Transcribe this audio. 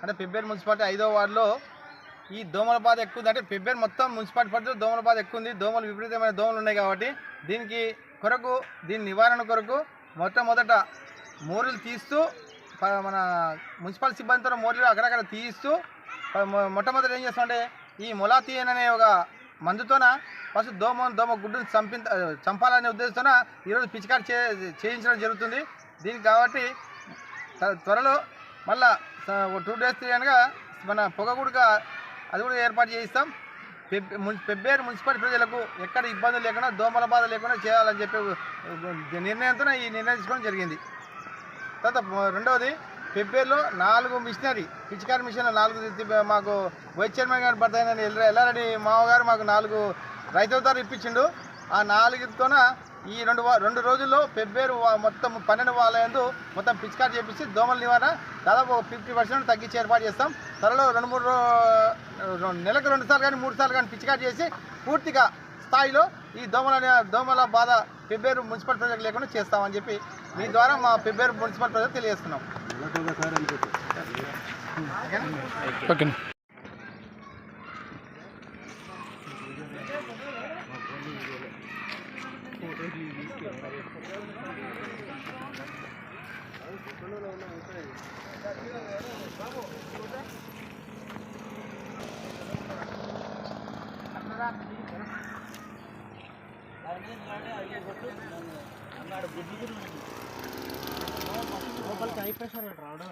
అంటే పెబ్బేరు మున్సిపాలిటీ 5వ వార్డులో ఈ దోమల బాధ ఎక్కువ ఉంది. అంటే పెబ్బేరు మొత్తం మున్సిపాలిటీ పరిధిలో దోమల బాధ ఎక్కువ ఉంది. దోమలు విపరీతమైన దోమలు ఉన్నాయి కాబట్టి దీని నివారణ కొరకు మొట్టమొదట మోరీలు తీస్తూ మన మున్సిపల్ సిబ్బందితో మోరీలు అక్కడక్కడ తీయిస్తూ మొట్టమొదటి ఏం చేస్తామంటే ఈ మొలాతీయన్ అనే ఒక మందుతోన ఫస్ట్ దోమ గుడ్డును చంపాలనే ఉద్దేశంతోన ఈరోజు పిచికారి చేయించడం జరుగుతుంది. దీనికి కాబట్టి త్వరలో మళ్ళా 2 days 3 అనగా మన పొగగుడుగా అది కూడా ఏర్పాటు చేయిస్తాం. పెబ్బేరు మున్సిపల్ ప్రజలకు ఎక్కడ ఇబ్బందులు లేకుండా దోమల బాధ లేకుండా చేయాలని చెప్పి నిర్ణయంతో ఈ నిర్ణయం తీసుకోవడం జరిగింది. తర్వాత రెండవది పెబ్బేరులో 4 మిషనరీ పిచికారి మిషన్లు 4 మాకు వైస్ చైర్మన్ గారు భర్త అయిన ఎల్లారెడ్డి మామగారు మాకు 4 రైతుల ద్వారా ఇప్పించిండు. ఆ 4తోన ఈ 2 రోజుల్లో పెబ్బేరు మొత్తం 12 వాలయందు మొత్తం పిచికారి చేపించి దోమల నివారణ దాదాపు 50% తగ్గించి ఏర్పాటు చేస్తాం. త్వరలో నెలకు 2 సార్లు కానీ 3 సార్లు కానీ పిచికారి చేసి పూర్తిగా స్థాయిలో ఈ దోమల బాధ పెబ్బేరు మున్సిపల్ ప్రజలకు లేకుండా చేస్తామని చెప్పి మీ ద్వారా మా పెబ్బేరు మున్సిపల్ ప్రజలకు తెలియజేస్తున్నాం. ఓకే. లోపలికి హై ప్రెషర్ రావడం